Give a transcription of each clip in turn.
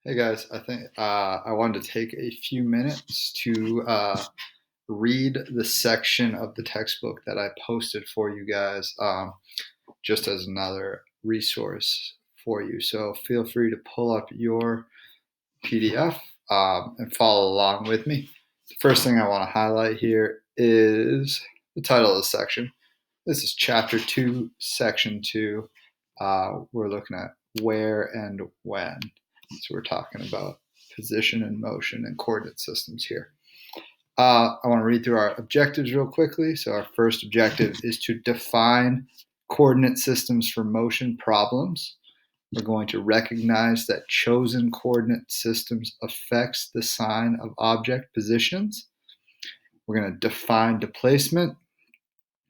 Hey guys, I think I wanted to take a few minutes to read the section of the textbook that I posted for you guys, just as another resource for you. So feel free to pull up your PDF and follow along with me. The first thing I want to highlight here is the title of the section. This is Chapter 2, Section 2. We're looking at where and when. So we're talking about position and motion and coordinate systems here. I want to read through our objectives real quickly. So our first objective is to define coordinate systems for motion problems. We're going to recognize that chosen coordinate systems affects the sign of object positions. We're going to define displacement.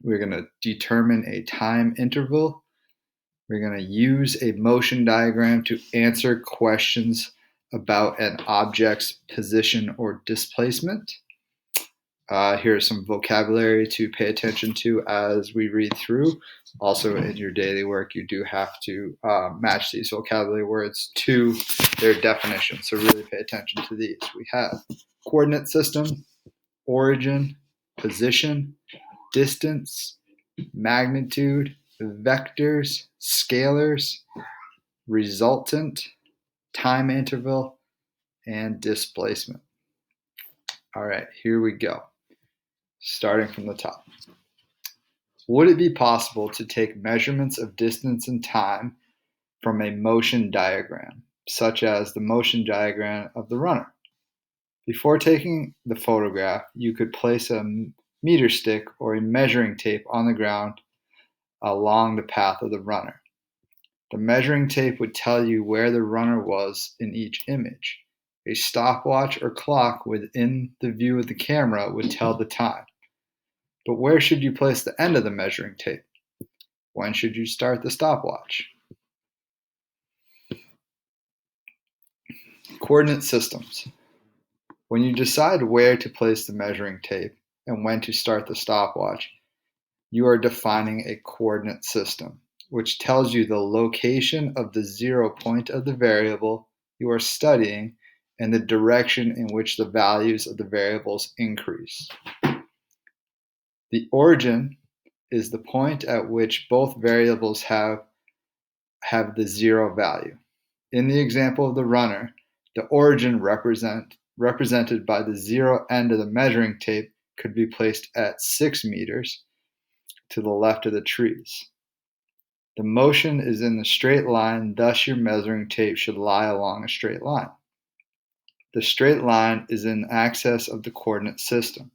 We're going to determine a time interval. We're going to use a motion diagram to answer questions about an object's position or displacement. Here's some vocabulary to pay attention to as we read through. Also, in your daily work, you do have to match these vocabulary words to their definition. So really pay attention to these. We have coordinate system, origin, position, distance, magnitude, vectors, scalars, resultant, time interval, and displacement. All right, here we go. Starting from the top. Would it be possible to take measurements of distance and time from a motion diagram, such as the motion diagram of the runner? Before taking the photograph, you could place a meter stick or a measuring tape on the ground along the path of the runner. The measuring tape would tell you where the runner was in each image. A stopwatch or clock within the view of the camera would tell the time. But where should you place the end of the measuring tape? When should you start the stopwatch? Coordinate systems. When you decide where to place the measuring tape and when to start the stopwatch, you are defining a coordinate system, which tells you the location of the 0 point of the variable you are studying and the direction in which the values of the variables increase. The origin is the point at which both variables have the 0 value. In the example of the runner, the origin represented by the 0 end of the measuring tape could be placed at 6 meters to the left of the trees. The motion is in the straight line, thus your measuring tape should lie along a straight line. The straight line is in axis of the coordinate system.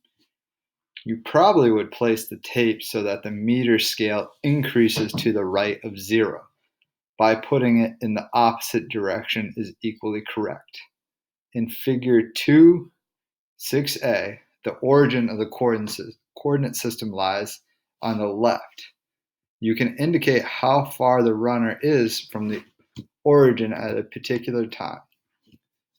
You probably would place the tape so that the meter scale increases to the right of 0. By putting it in the opposite direction is equally correct. In figure 2.6a, the origin of the coordinate system lies on the left. You can indicate how far the runner is from the origin at a particular time.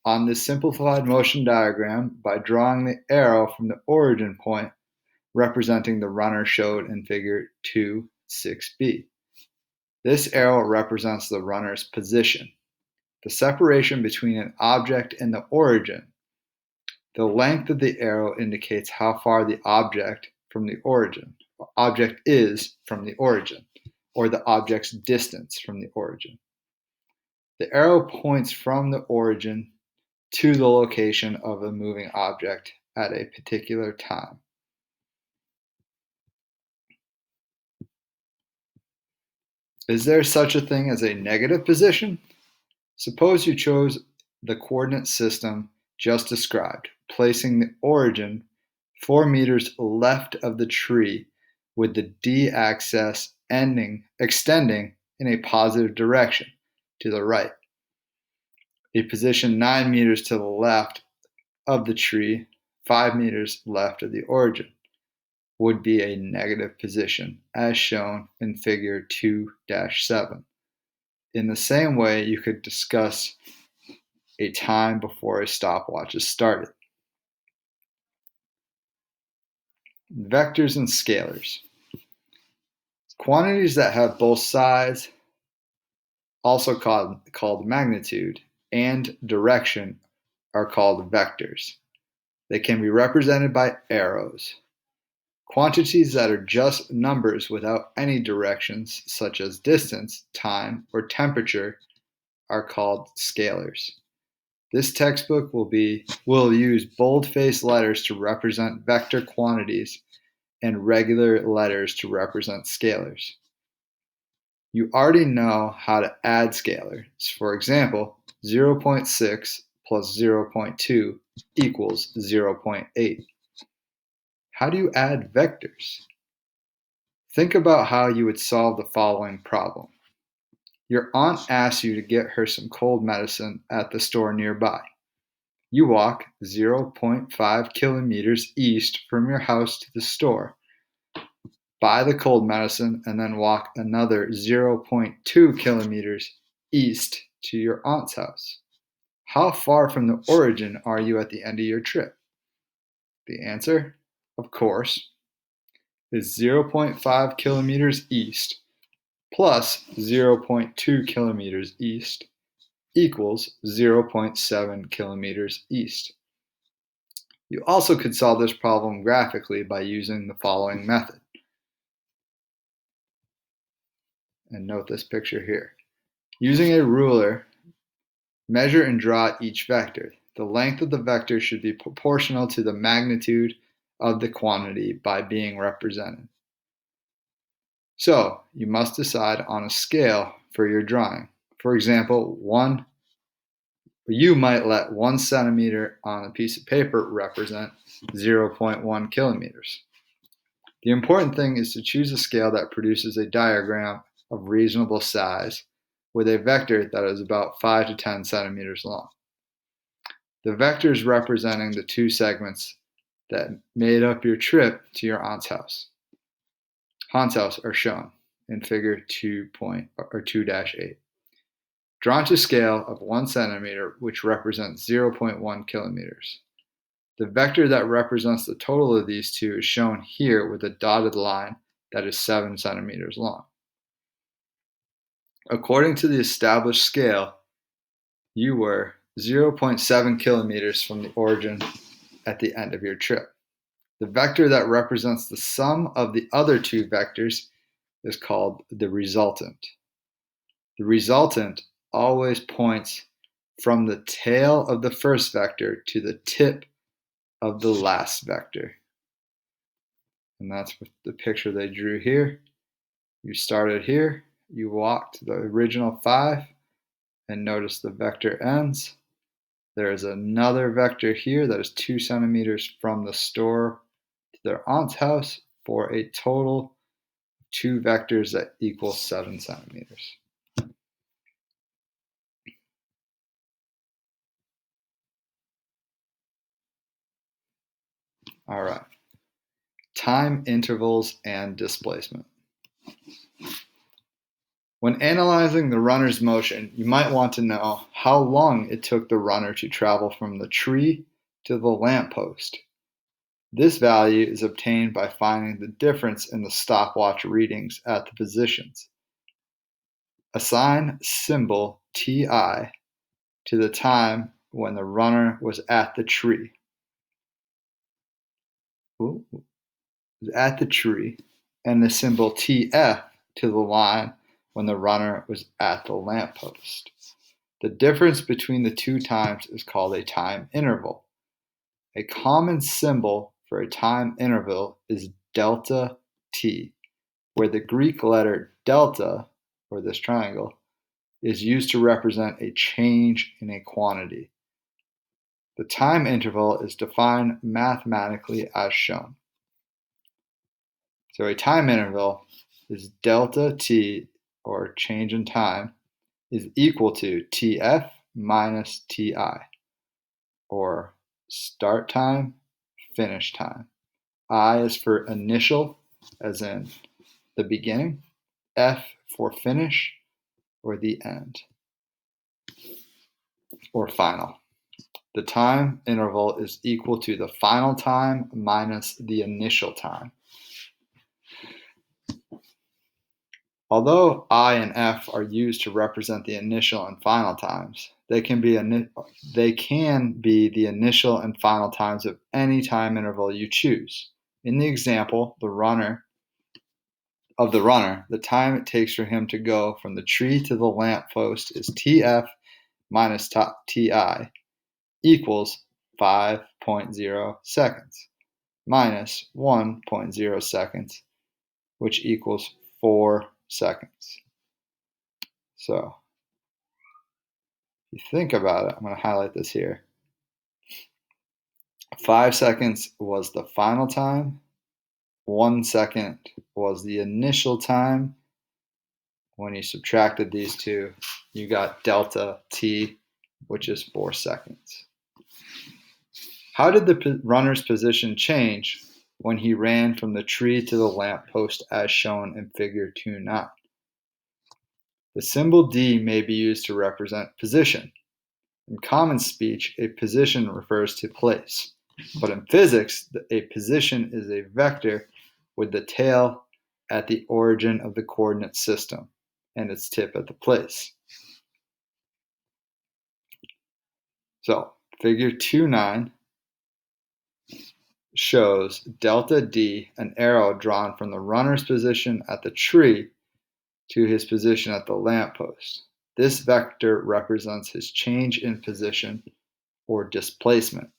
On this simplified motion diagram, by drawing the arrow from the origin point representing the runner showed in figure 2.6b. This arrow represents the runner's position, the separation between an object and the origin. The length of the arrow indicates how far the object is from the origin, or the object's distance from the origin. The arrow points from the origin to the location of a moving object at a particular time. Is there such a thing as a negative position? Suppose you chose the coordinate system just described, placing the origin 4 meters left of the tree with the d-axis extending in a positive direction to the right. A position 9 meters to the left of the tree, 5 meters left of the origin, would be a negative position, as shown in figure 2-7. In the same way, you could discuss a time before a stopwatch is started. Vectors and scalars. Quantities that have both sides, also called magnitude, and direction are called vectors. They can be represented by arrows. Quantities that are just numbers without any directions, such as distance, time, or temperature, are called scalars. This textbook will use bold-faced letters to represent vector quantities and regular letters to represent scalars. You already know how to add scalars. For example, 0.6 plus 0.2 equals 0.8. How do you add vectors? Think about how you would solve the following problem. Your aunt asks you to get her some cold medicine at the store nearby. You walk 0.5 kilometers east from your house to the store, buy the cold medicine, and then walk another 0.2 kilometers east to your aunt's house. How far from the origin are you at the end of your trip? The answer, of course, is 0.5 kilometers east plus 0.2 kilometers east equals 0.7 kilometers east. You also could solve this problem graphically by using the following method. And note this picture here. Using a ruler, measure and draw each vector. The length of the vector should be proportional to the magnitude of the quantity by being represented. So, you must decide on a scale for your drawing. For example, you might let 1 centimeter on a piece of paper represent 0.1 kilometers. The important thing is to choose a scale that produces a diagram of reasonable size with a vector that is about 5 to 10 centimeters long. The vectors representing the two segments that made up your trip to your aunt's house are shown in figure 2-8. Drawn to scale of 1 centimeter, which represents 0.1 kilometers. The vector that represents the total of these two is shown here with a dotted line that is 7 centimeters long. According to the established scale, you were 0.7 kilometers from the origin at the end of your trip. The vector that represents the sum of the other two vectors is called the resultant. The resultant always points from the tail of the first vector to the tip of the last vector. And that's the picture they drew here. You started here, you walked the original 5, and notice the vector ends. There is another vector here that is 2 centimeters from the store to their aunt's house for a total of 2 vectors that equal 7 centimeters. All right. Time intervals and displacement. When analyzing the runner's motion, you might want to know how long it took the runner to travel from the tree to the lamppost. This value is obtained by finding the difference in the stopwatch readings at the positions. Assign symbol TI to the time when the runner was at the tree. And the symbol TF to the line when the runner was at the lamppost. The difference between the two times is called a time interval. A common symbol for a time interval is delta t, where the Greek letter delta, or this triangle, is used to represent a change in a quantity. The time interval is defined mathematically as shown. So a time interval is delta t, or change in time, is equal to TF minus TI, or start time, finish time. I is for initial, as in the beginning, F for finish, or the end, or final. The time interval is equal to the final time minus the initial time. Although I and F are used to represent the initial and final times, They can be the initial and final times of any time interval you choose. In the example, the runner, the time it takes for him to go from the tree to the lamp post is TF minus TI equals 5.0 seconds minus 1.0 seconds, which equals 4 seconds. So if you think about it, I'm going to highlight this here. 5 seconds was the final time. 1 second was the initial time. When you subtracted these two, you got delta t, which is 4 seconds. How did the runner's position change when he ran from the tree to the lamp post as shown in figure 2.9? The symbol D may be used to represent position. In common speech, a position refers to place. But in physics, a position is a vector with the tail at the origin of the coordinate system and its tip at the place. So, figure 2.9 shows delta D, an arrow drawn from the runner's position at the tree to his position at the lamppost. This vector represents his change in position or displacement.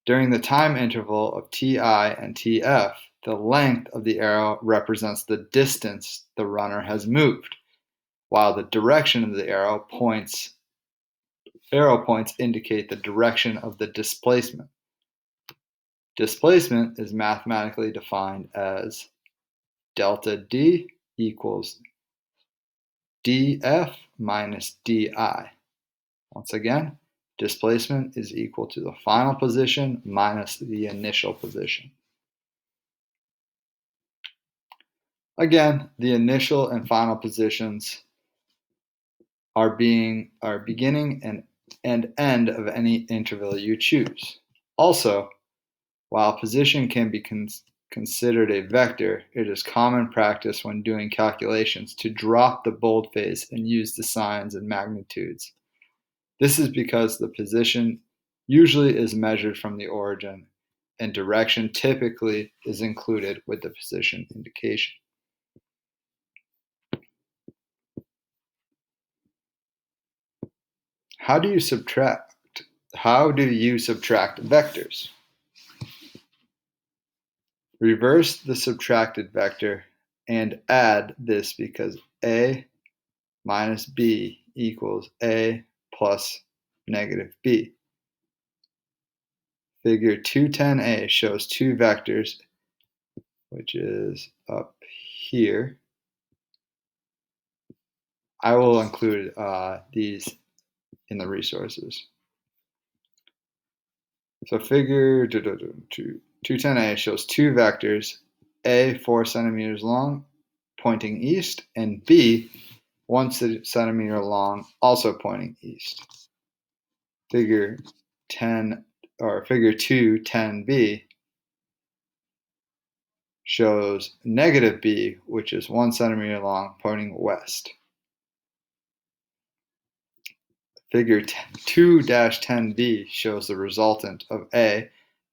During the time interval of Ti and Tf, the length of the arrow represents the distance the runner has moved, while the direction of the arrow points indicate the direction of the displacement. Displacement is mathematically defined as delta D equals dF minus di. Once again, displacement is equal to the final position minus the initial position. Again, the initial and final positions are beginning and end of any interval you choose. Also, while position can be considered a vector, it is common practice when doing calculations to drop the boldface and use the signs and magnitudes. This is because the position usually is measured from the origin, and direction typically is included with the position indication. How do you subtract vectors? Reverse the subtracted vector and add this because A minus B equals A plus negative B. Figure 210A shows two vectors, which is up here. I will include these in the resources. So figure 210A shows two vectors, A 4 centimeters long, pointing east, and B 1 centimeter long, also pointing east. Figure 210B shows negative B, which is 1 centimeter long, pointing west. Figure 2-10B shows the resultant of A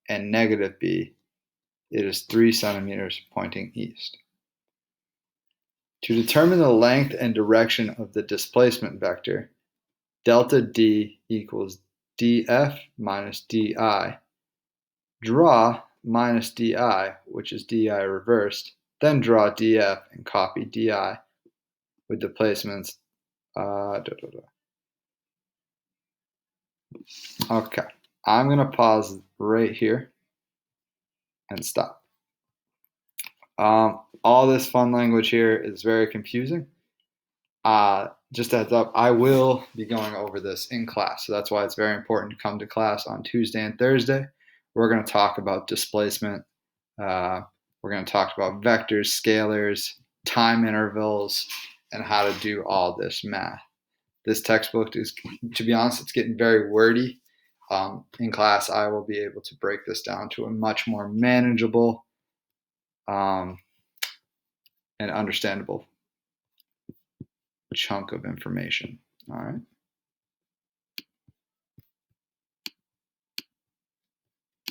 and negative B. It is 3 centimeters pointing east. To determine the length and direction of the displacement vector, delta D equals dF minus di. Draw minus di, which is di reversed, then draw dF and copy di with the placements. Okay, I'm going to pause right here and stop. All this fun language here is very confusing. Just a heads up, I will be going over this in class, so that's why it's very important to come to class on Tuesday and Thursday. We're going to talk about displacement. We're going to talk about vectors, scalars, time intervals, and how to do all this math. This textbook is, to be honest, it's getting very wordy. In class, I will be able to break this down to a much more manageable and understandable chunk of information. All right.